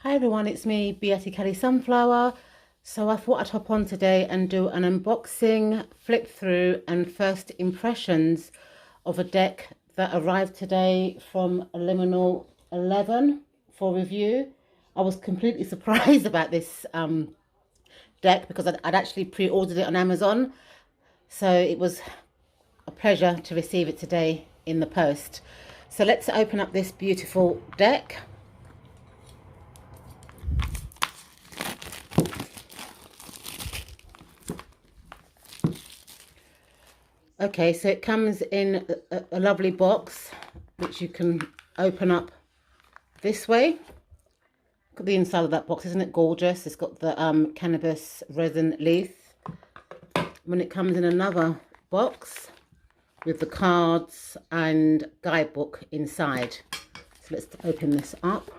Hi everyone, it's me, Beatty Kelly Sunflower. So I thought I'd hop on today and do an unboxing, flip through and first impressions of a deck that arrived today from Liminal 11 for review. I was completely surprised about this deck because I'd actually pre-ordered it on Amazon. So it was a pleasure to receive it today in the post. So let's open up this beautiful deck. Okay, so it comes in a lovely box, which you can open up this way. Look at the inside of that box, isn't it gorgeous? It's got the cannabis resin leaf. When it comes in another box with the cards and guidebook inside. So let's open this up.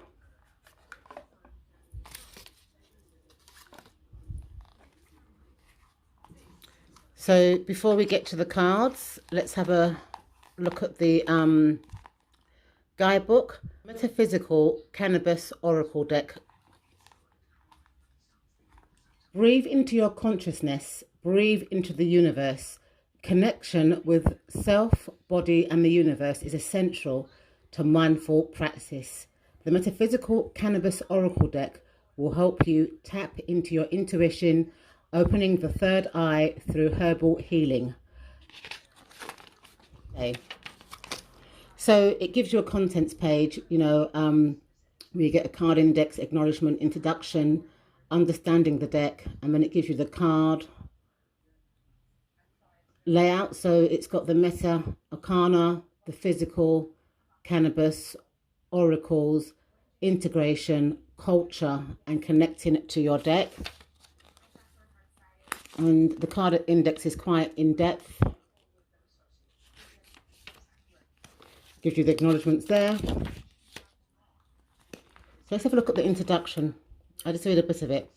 So before we get to the cards, let's have a look at the guidebook. Metaphysical Cannabis Oracle Deck. Breathe into your consciousness. Breathe into the universe. Connection with self, body and the universe is essential to mindful practice. The Metaphysical Cannabis Oracle Deck will help you tap into your intuition, opening the third eye through herbal healing. Okay. So it gives you a contents page, where you get a card index, acknowledgement, introduction, understanding the deck, and then it gives you the card layout. So it's got the meta, arcana, the physical, cannabis, oracles, integration, culture, and connecting it to your deck. And the card index is quite in-depth. Gives you the acknowledgements there. So let's have a look at the introduction. I just read a bit of it.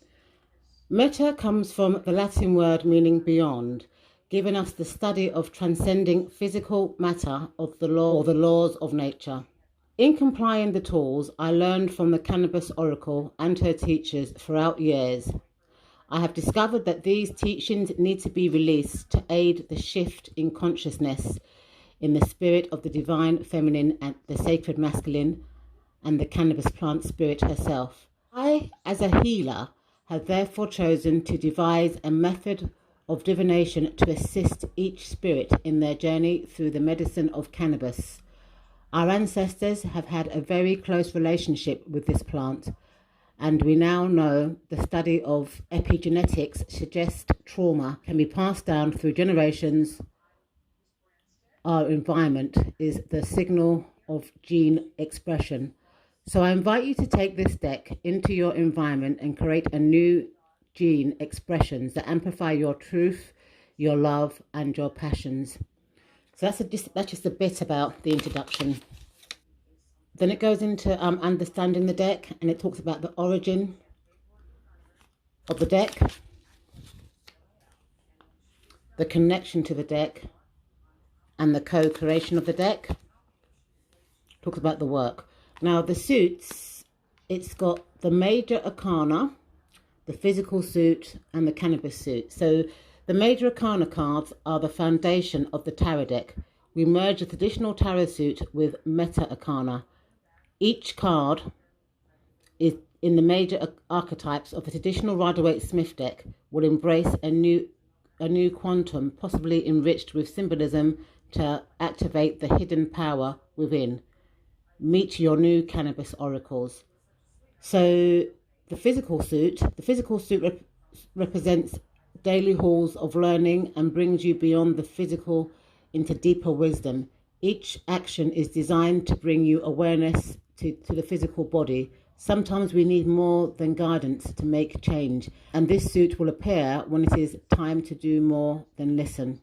Meta comes from the Latin word meaning beyond, giving us the study of transcending physical matter of the law or the laws of nature. In complying the tools I learned from the Cannabis Oracle and her teachers throughout years, I have discovered that these teachings need to be released to aid the shift in consciousness in the spirit of the divine feminine and the sacred masculine and the cannabis plant spirit herself. I, as a healer, have therefore chosen to devise a method of divination to assist each spirit in their journey through the medicine of cannabis. Our ancestors have had a very close relationship with this plant, and we now know the study of epigenetics suggests trauma can be passed down through generations. Our environment is the signal of gene expression. So I invite you to take this deck into your environment and create a new gene expressions that amplify your truth, your love, and your passions. So that's just a bit about the introduction. Then it goes into understanding the deck, and it talks about the origin of the deck, the connection to the deck, and the co-creation of the deck. Talks about the work. Now the suits, it's got the major arcana, the physical suit, and the cannabis suit. So the major arcana cards are the foundation of the tarot deck. We merge the traditional tarot suit with meta arcana. Each card is in the major archetypes of the traditional Rider-Waite-Smith deck will embrace a new quantum, possibly enriched with symbolism to activate the hidden power within. Meet your new cannabis oracles. So the physical suit represents daily halls of learning and brings you beyond the physical into deeper wisdom. Each action is designed to bring you awareness to the physical body. Sometimes we need more than guidance to make change, and this suit will appear when it is time to do more than listen.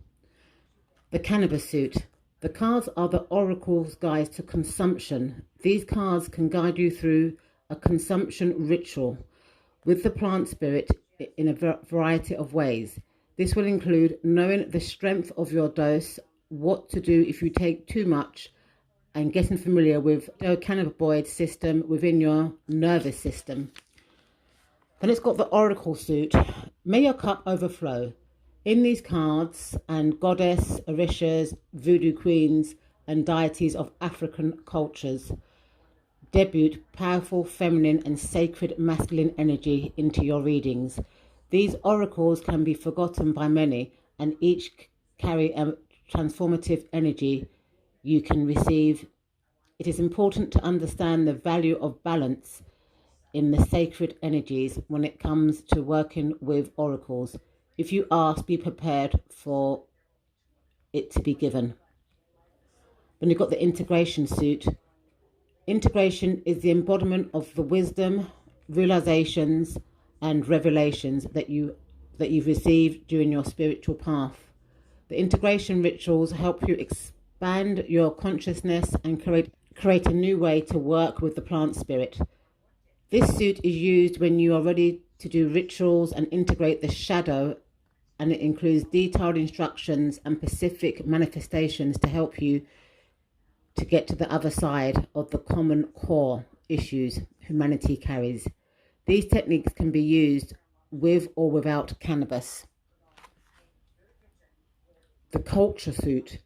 The cannabis suit. The cards are the oracle's guides to consumption. These cards can guide you through a consumption ritual with the plant spirit in a variety of ways. This will include knowing the strength of your dose, what to do if you take too much, and getting familiar with the cannabinoid system within your nervous system. Then it's got the Oracle Suit. May your cup overflow. In these cards, and goddess, orishas, voodoo queens, and deities of African cultures debut powerful feminine and sacred masculine energy into your readings. These oracles can be forgotten by many, and each carry a transformative energy you can receive. It is important to understand the value of balance in the sacred energies when it comes to working with oracles. If you ask, be prepared for it to be given. Then you've got the Integration Suit. Integration is the embodiment of the wisdom, realizations, and revelations that you've received during your spiritual path. The integration rituals help you expand your consciousness and create a new way to work with the plant spirit. This suit is used when you are ready to do rituals and integrate the shadow, and it includes detailed instructions and specific manifestations to help you to get to the other side of the common core issues humanity carries. These techniques can be used with or without cannabis. The Culture Suit.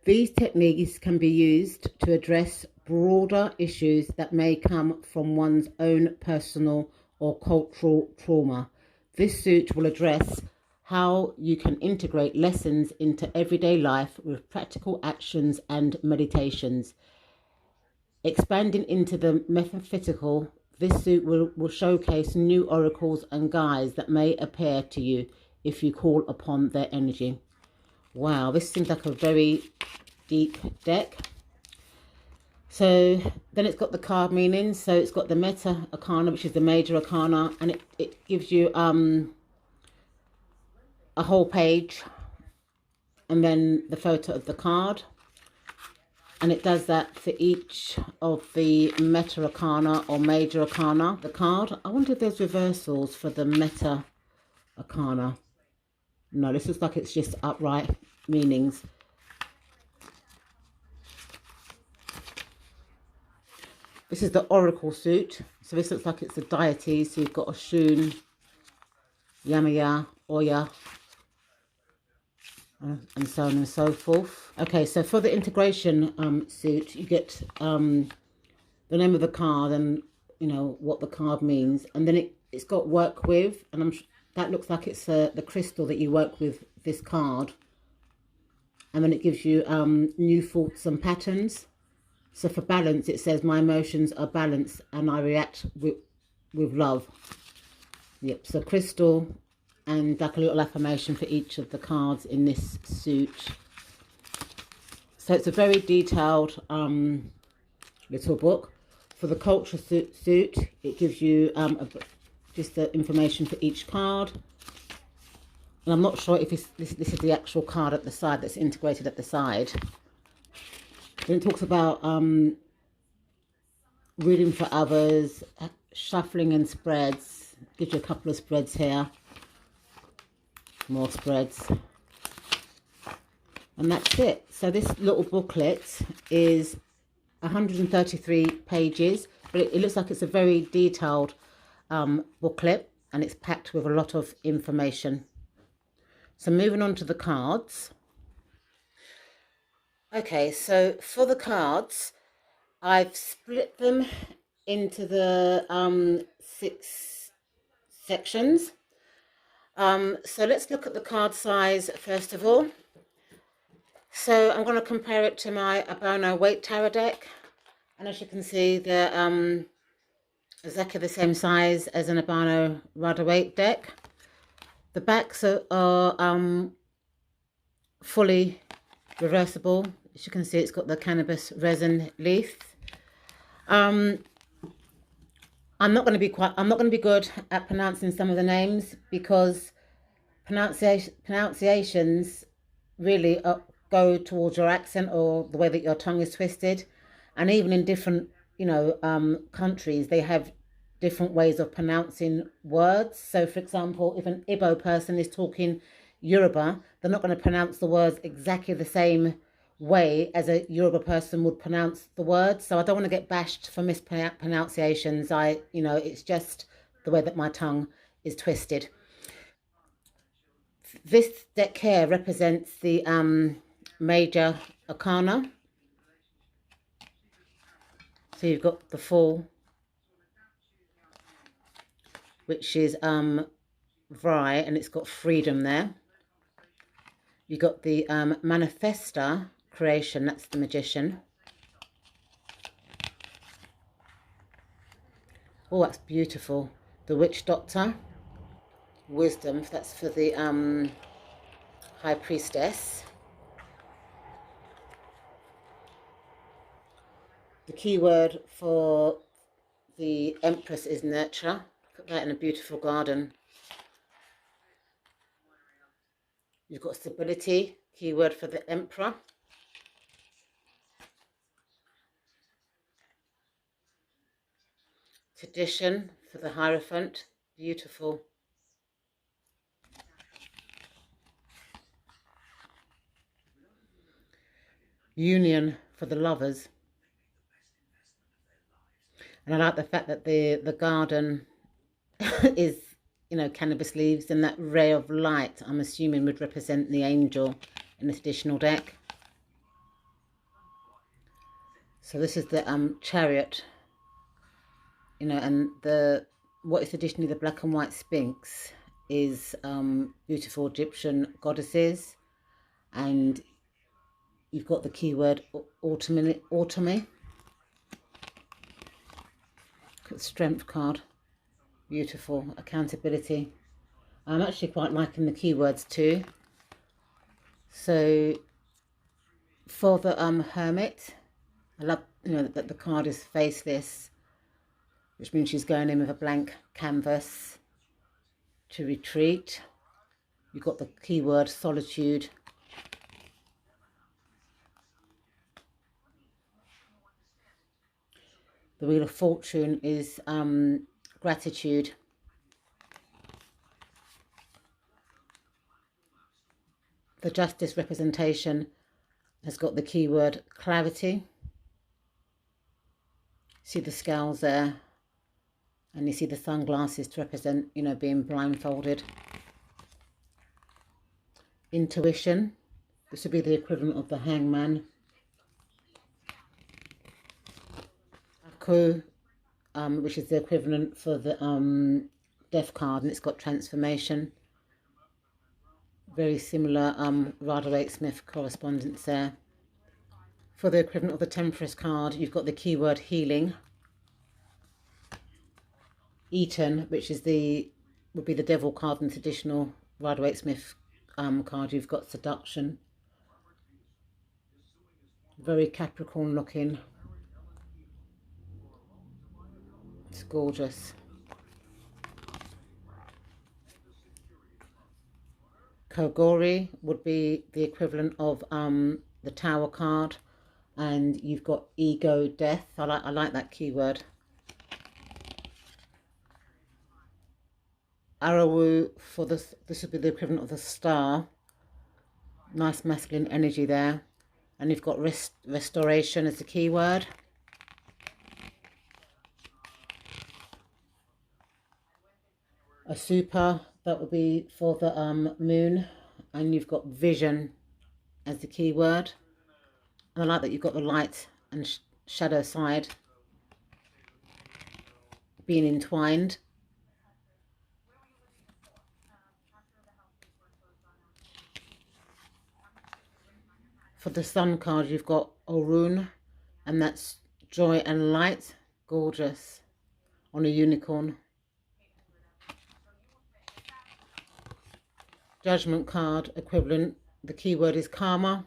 These techniques can be used to address broader issues that may come from one's own personal or cultural trauma. This suit will address how you can integrate lessons into everyday life with practical actions and meditations. Expanding into the metaphysical, this suit will showcase new oracles and guides that may appear to you if you call upon their energy. Wow, this seems like a very deep deck. So then it's got the card meanings. So it's got the Meta Arcana, which is the major arcana, and it gives you a whole page and then the photo of the card, and it does that for each of the Meta Arcana or major arcana. The card, I wonder if there's reversals for the Meta Arcana. No, this looks like it's just upright meanings. This is the Oracle Suit. So this looks like it's the deities. So you've got Oshun, Yamaya, Oya, and so on and so forth. Okay, so for the integration suit, you get the name of the card and what the card means, and then it's got work with, and that looks like it's the crystal that you work with this card, and then it gives you new thoughts and patterns. So for balance, it says my emotions are balanced and I react with love. Yep, so crystal and like a little affirmation for each of the cards in this suit. So it's a very detailed little book. For the Culture Suit, it gives you just the information for each card. And I'm not sure if this is the actual card at the side that's integrated at the side. Then it talks about reading for others, shuffling and spreads. Gives you a couple of spreads here. More spreads. And that's it. So this little booklet is 133 pages, but it looks like it's a very detailed booklet, and it's packed with a lot of information. So moving on to the cards. Okay, so for the cards, I've split them into the 6 sections. So let's look at the card size first of all. So I'm going to compare it to my Abono Weight Tarot deck, and as you can see, they're exactly the same size as an Abono Rider Waite deck. The backs are fully reversible. As you can see, it's got the cannabis resin leaf. I'm not going to be good at pronouncing some of the names, because pronunciations really go towards your accent or the way that your tongue is twisted, and even in different countries, they have different ways of pronouncing words. So for example, if an Igbo person is talking Yoruba, they're not going to pronounce the words exactly the same way as a Yoruba person would pronounce the word. So I don't want to get bashed for mispronunciations. It's just the way that my tongue is twisted. This deck here represents the major arcana. So you've got the Fool, which is Vry, and it's got freedom there. You've got the Manifesta creation, that's the Magician. Oh, that's beautiful. The Witch Doctor, Wisdom, that's for the High Priestess. The keyword for the Empress is Nurture. Put that in a beautiful garden. You've got Stability, keyword for the Emperor. Tradition for the Hierophant, beautiful. Union for the Lovers. And I like the fact that the garden is, cannabis leaves, and that ray of light, I'm assuming, would represent the angel in this additional deck. So this is the Chariot, and what is traditionally the black and white Sphinx is beautiful Egyptian goddesses, and you've got the keyword autonomy. Strength card, beautiful. Accountability. I'm actually quite liking the keywords too. So for the Hermit, I love that the card is faceless, which means she's going in with a blank canvas to retreat. You've got the keyword solitude. The Wheel of Fortune is gratitude. The Justice representation has got the keyword clarity. See the scales there, and you see the sunglasses to represent, being blindfolded. Intuition, this would be the equivalent of the Hangman. Which is the equivalent for the Death card, and it's got transformation. Very similar Rider-Waite-Smith correspondence there. For the equivalent of the Temperance card, you've got the keyword healing. Eaton, which is would be the Devil card in the traditional Rider-Waite-Smith card. You've got seduction. Very Capricorn looking. It's gorgeous. Kogori would be the equivalent of the Tower card, and you've got ego, death. I like that keyword. Arawu for this would be the equivalent of the Star. Nice masculine energy there, and you've got restoration as the keyword. A super, that would be for the moon, and you've got vision as the keyword. And I like that you've got the light and shadow side being entwined. For the Sun card, you've got Orun, and that's joy and light. Gorgeous. On a unicorn. Judgment card equivalent, the keyword is karma.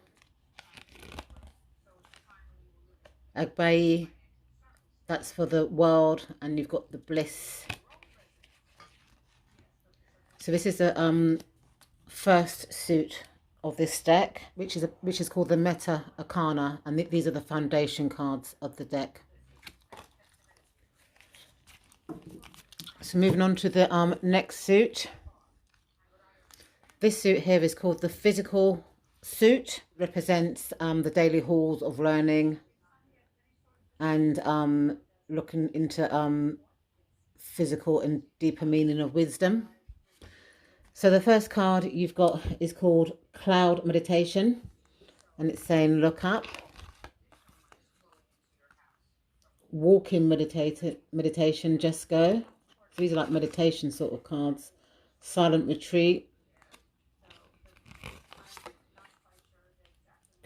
Agbayi, that's for the world, and you've got the bliss. So this is the first suit of this deck, which is called the Meta Arcana, and these are the foundation cards of the deck. So moving on to the next suit. This suit here is called the Physical Suit represents the daily halls of learning and looking into physical and deeper meaning of wisdom. So the first card you've got is called Cloud Meditation, and it's saying look up. Walking meditation, just go. So these are like meditation sort of cards. Silent retreat.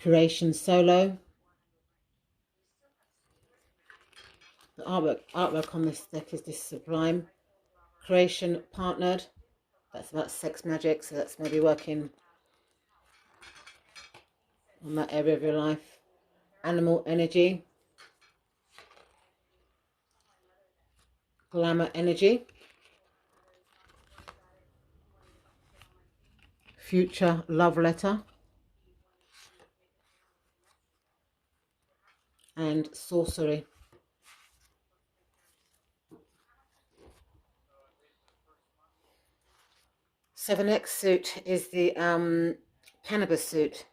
Creation solo. The artwork on this deck is this sublime. Creation partnered. That's about sex magic, so that's maybe working on that area of your life. Animal energy. Glamour energy. Future love letter. And sorcery. So the next suit is the Cannabis Suit.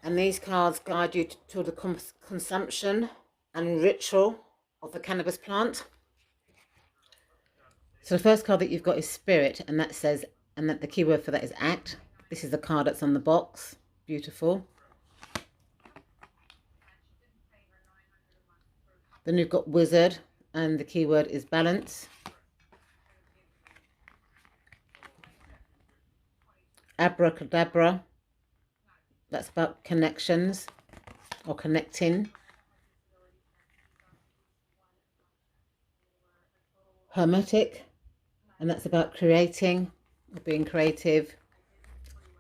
And these cards guide you to the consumption and ritual of the cannabis plant. So the first card that you've got is Spirit, and that says, and that the keyword for that is act. This is the card that's on the box. Beautiful. Then you've got Wizard, and the keyword is balance. Abracadabra. That's about connections or connecting. Hermetic, and that's about creating or being creative.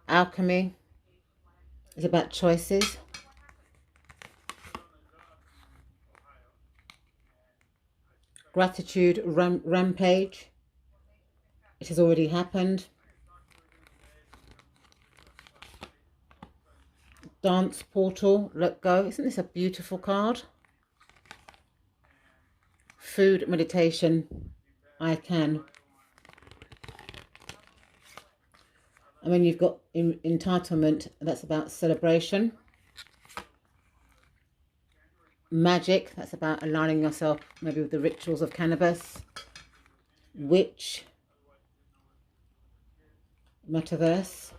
Alchemy is about choices. Gratitude rampage. It has already happened. Dance portal, let go. Isn't this a beautiful card? Food meditation, I can. And then you've got entitlement, that's about celebration. Magic, that's about aligning yourself maybe with the rituals of cannabis. Witch, metaverse.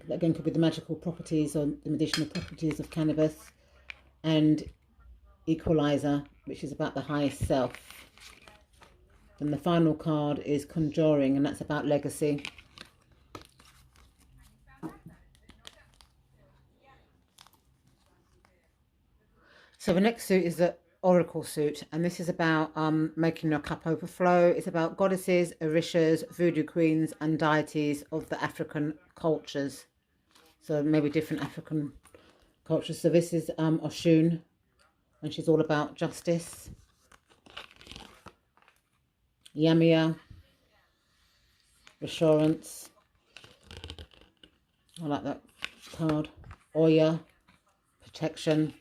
That again could be the magical properties or the medicinal properties of cannabis. And equalizer, which is about the highest self. And the final card is conjuring, and that's about legacy. So the next suit is the Oracle Suit, and this is about making your cup overflow. It's about goddesses, orishas, voodoo queens, and deities of the African cultures. So maybe different African cultures. So this is Oshun, and she's all about justice. Yamia, assurance. I like that card. Oya, protection.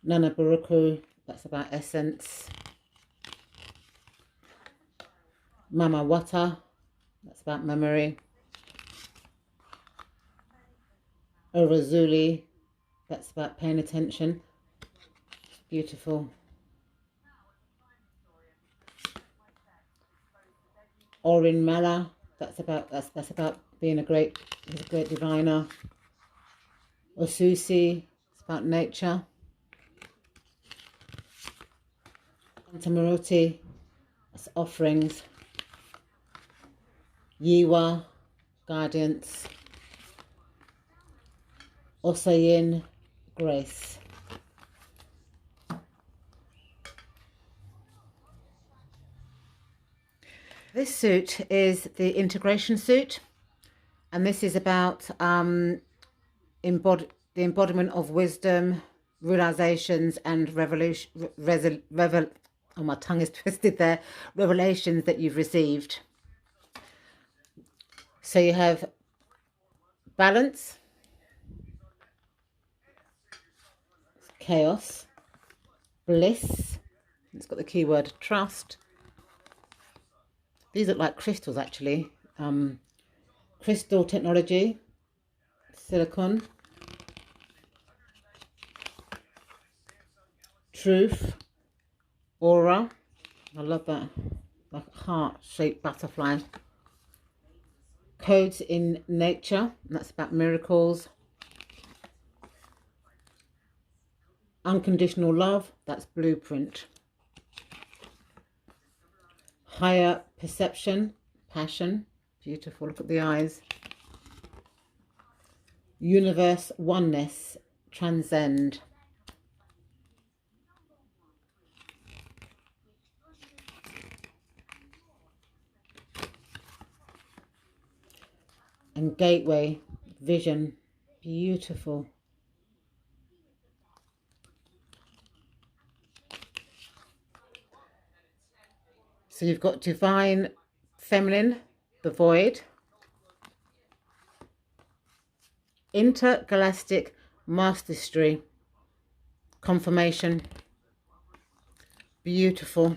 Nana Buruku, that's about essence. Mama Wata, that's about memory. Orazuli, that's about paying attention. Beautiful. Orin Mala, that's about being a great diviner. Osusi, it's about nature. Tamaroti, that's offerings. Yiwa, guidance. Osayin, grace. This suit is the integration suit, and this is about the embodiment of wisdom, realizations, and oh, my tongue is twisted there. Revelations that you've received. So you have balance, chaos, bliss. It's got the keyword trust. These look like crystals, actually. crystal technology, silicon, truth, aura, I love that, like heart-shaped butterfly, codes in nature, that's about miracles, unconditional love, that's blueprint, higher perception, passion, beautiful, look at the eyes, universe, oneness, transcend, and gateway, vision, beautiful. So you've got divine feminine, the void, intergalactic mastery, confirmation, beautiful.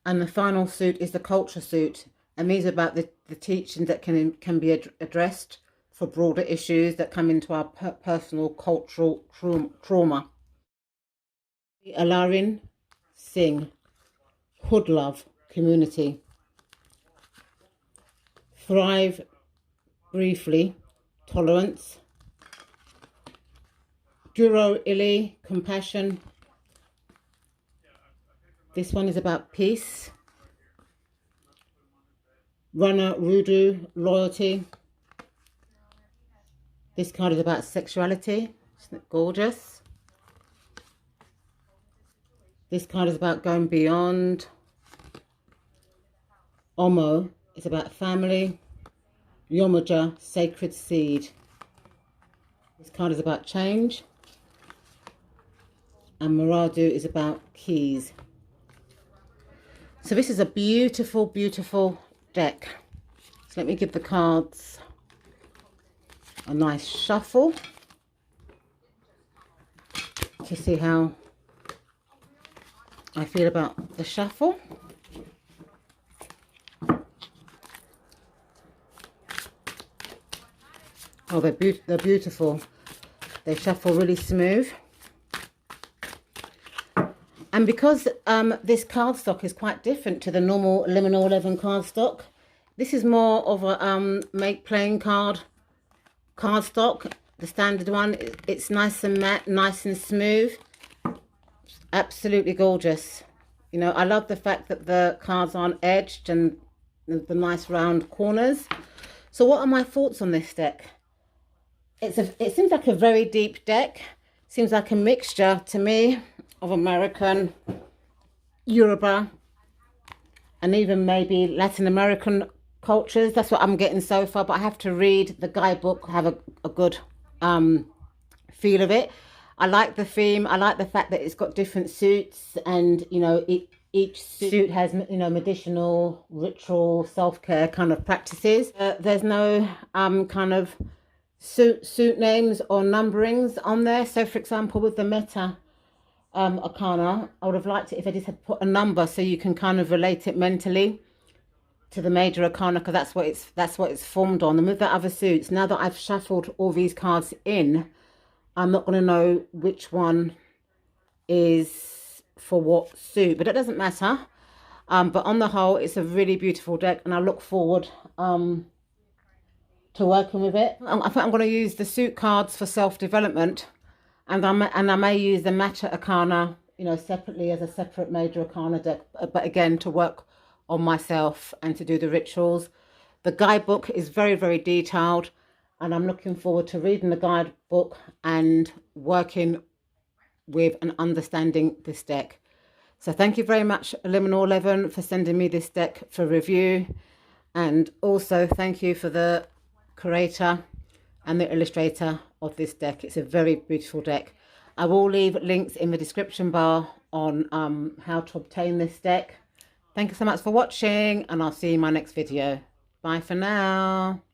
And the final suit is the culture suit. And these are about the teachings that can be addressed for broader issues that come into our personal cultural trauma. Alarin, sing, hood love, community. Thrive briefly, tolerance. Duro ili, compassion. This one is about peace. Runner Rudu, loyalty. This card is about sexuality. Isn't it gorgeous? This card is about going beyond. Omo is about family. Yomoja, sacred seed. This card is about change. And Maradu is about keys. So this is a beautiful, beautiful deck. So let me give the cards a nice shuffle to see how I feel about the shuffle. Oh, they're beautiful. They shuffle really smooth. And because this cardstock is quite different to the normal liminal 11 cardstock, this is more of a make plain cardstock. The standard one, it's nice and matte, nice and smooth. Absolutely gorgeous. You know, I love the fact that the cards aren't edged and the nice round corners. So what are my thoughts on this deck? It seems like a very deep deck. Seems like a mixture to me of American, Yoruba, and even maybe Latin American cultures. That's what I'm getting so far, but I have to read the guidebook, have a good feel of it. I like the theme. I like the fact that it's got different suits, and you know, each suit has, you know, medicinal, ritual, self-care kind of practices. There's no kind of suit names or numberings on there. So for example, with the Meta Arcana, I would have liked it if I just had put a number so you can kind of relate it mentally to the major arcana, because that's what it's formed on. And with the other suits, now that I've shuffled all these cards in, I'm not going to know which one is for what suit, but it doesn't matter. But on the whole, it's a really beautiful deck, and I look forward to working with it. I think I'm going to use the suit cards for self-development, and I may use the Matcha Arcana, you know, separately as a separate major arcana deck, but again to work on myself and to do the rituals. The guidebook is very, very detailed, and I'm looking forward to reading the guidebook and working with and understanding this deck. So thank you very much, Liminal 11, for sending me this deck for review, and also thank you for the creator and the illustrator of this deck. It's a very beautiful deck. I will leave links in the description bar on how to obtain this deck. Thank you so much for watching, and I'll see you in my next video. Bye for now.